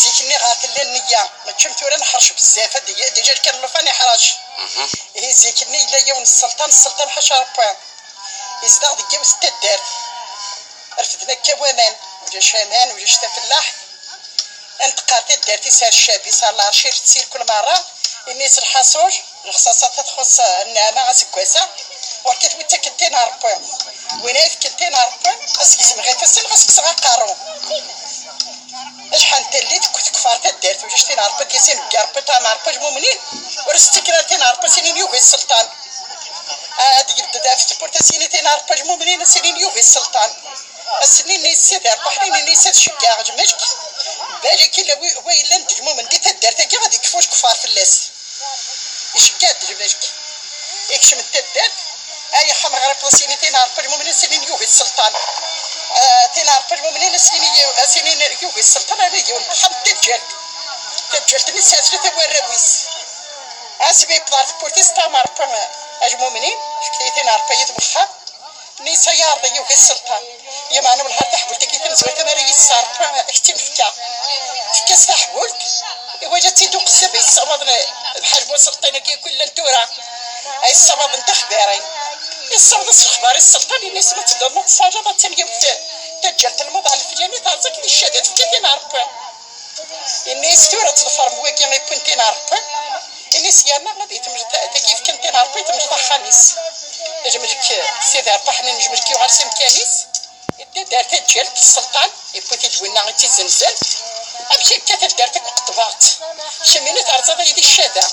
زيكني غاتل النية ما كنت ولا نحرش بزاف ديجا كان لفاني حراش إيه زيكني إلا يوم السلطان حشا ربان يزدغ ديكا وستة دار رفدنا كوامان وجا شامان وجا شتا فلاح انتقالت دارتي سار الشابي صار لارشير تسير كل مرة الناس الحصول الخصاصات تخص النعمة عسكواسة وركت ويتا كنتي نهربا وينايف كنتي نهربا اسكيسم غير فسن غاسكس غاقارو شحال تليت كنت كفارت دارت وجا شتي نهربا كيسين كاربا تا نهربا مؤمنين ورستي كراتي نهربا سنين يوغي السلطان هادي دافت بورتا سيني تي نهربا مؤمنين سنين يوغي السلطان السنين نيسيت ربحني نيسيت شكاع جمجك باجي كي ويلا نتجمو من ديت الدارت كي غادي كفوش كفار في اللاس يشكاد جمجك يكشم التدات اي حمر غير بلاسيني تينار المؤمنين سنين يوغي السلطان تينار المؤمنين سنين يوغي السلطان هذا يجون حم تجلت نسات ثلاثة والربويس اسبي بلارت بورتيس تامار المؤمنين شكلي تينار يتبخا نيسا يارضي يوغي السلطان يمانا من هاد حبولت كي تنزويت انا ريس صار اختم فكا استحبولت وجدتي دوق الزبي الصمد الحاج بوسلطينه كي كل التورا اي الصمد انت خباري الصمد الخباري السلطان الناس ما تضمن الصاجه تنجبت تجلت الموضوع الفلاني تعطيك لي الشهادات كي نعرف الناس تورا تفرم وكي ما كنت نعرف الناس ياما غادي كيف كنت نعرف تمجد خميس نجمك سيدي ربحني نجمك يوغال سيم كانيس دارت تجلت السلطان يبغي تدوينا غير تيزنزل امشي كتا دارتك قطبات شمينة تعرض يدي الشادة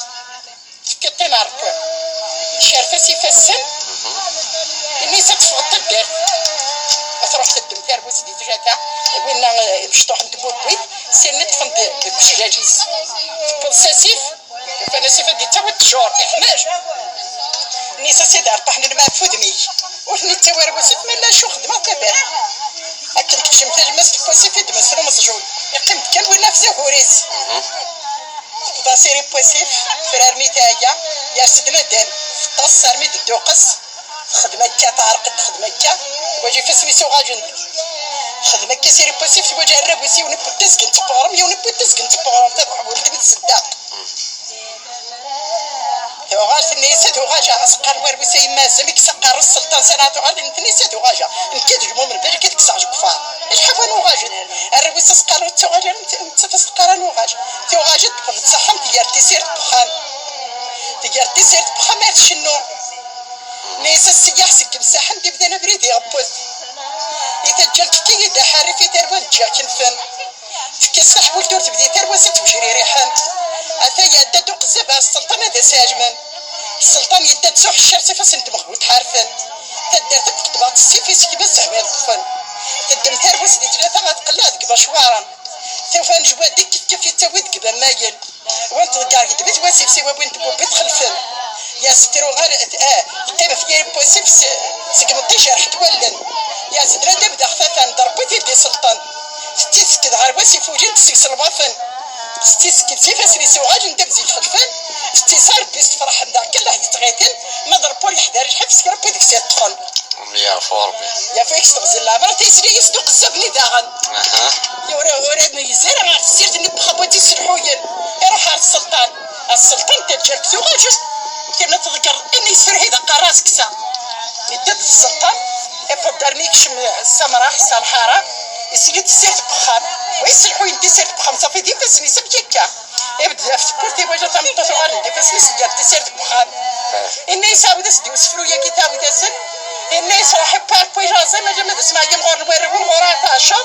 كتا نعرف شارفة سيفا السن النساء تفغط الدار تروح تدم تاربوس دي تجاتا وينا مشطوح ندبو بويت سنة تفند بشجاجيز تبصا سيف فانا سيفا دي تاوى التجور تحماج النساء سيدي ربحني الماء فودمي وفني تاواربوسيت مالا شو خدمة تباه أكل كشم تجمس بوسيف يدمس رو مسجون يقيم كان ولا في زهوريس تصيري بوسيف فرار ميتايا يا سدنا دان فطاس سارمي الدوقس خدمة كا تعرقت خدمة كا واجي فاسمي سو غاجن خدمة كا سيري بوسيف واجي الرابوسي ونبو تسكن تبغرم ونبو تسكن تبغرم تبع ولد بنت الصداق وغاش النيسات وغاجا عسقر وربسي ما زميك سقر السلطان سنات وغادي النيسات وغاجا نكيد جمو من بالك تكسع كفار ايش حفان وغاجد الربس سقر وتغاجا انت تسقر وغاجا توغاجد تصحم تيارتي سيرت بخان تيارتي سيرت بخان ما تشنو نيسا السياح سك مساحن دي بدنا بريدي غبوث يتجلت كي يدا حاري في تربان جا كنفن تكسح ولدور تبدي تربان ستوجري ريحان أتا يدا دوق الزبا السلطان هذا ساجمان السلطان يدا تسوح الشرسي فاسنت مخبوط حارفان تدارتك قطبات السيفيس كي بس عمال طفن تدم تربوس دي ثلاثة غتقلع دقبا شوارا ثوفان جوادك كيف يتسوي دقبا مايل وانت كاع قدبت واسيف سوا وانت بوبيت خلفن يا سترو غير قيمة في يري بوسيف سقمطي جرح تولن يا سدرا دبدا خفافا ضربتي دي سلطان ستيسكد غير واسيف وجنت سيس الباطن ستيسكد سيفاسري سوغاج ندب زيد خلفان ستيصار بيست فرح ندار كله يتغيتن نضرب بول حدار الحبس ربي ديك سيت طخن يا فوربي يا فيك تغزل لا مرتي يسري يصدق الزبني داغن يورا ميزان ما سيرت نبخبوتي سلحوين يروح على السلطان تجلب سوغاج كنا تذكر اني يسر هيدا قراس كسا يدد السلطان يفضل ميكشم السمراء حسا الحارة يسيد سيرت بخان ويسلحو يدي سيرت بخان صافي دي فاسني سبجيكا يبدا في كورتي واجا تمطط غالي دي فاسني سيارتي سيرت بخان اني يساوي داس دي وسفرو يا كيتاوي داسن اني يصراحي بارك بويجازي ما جا ما تسمع جي مغور الوارب ومغورا تاشا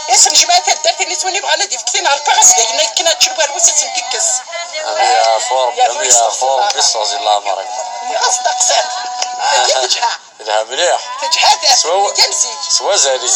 اسم جماعة الدرت اللي توني بغانا دي فتين على الباغس ديالنا كنا تشربوا وساسن كيكس يا فوربي صازي الله عمرك أصدق سات تجها مليح تجها سوا زالي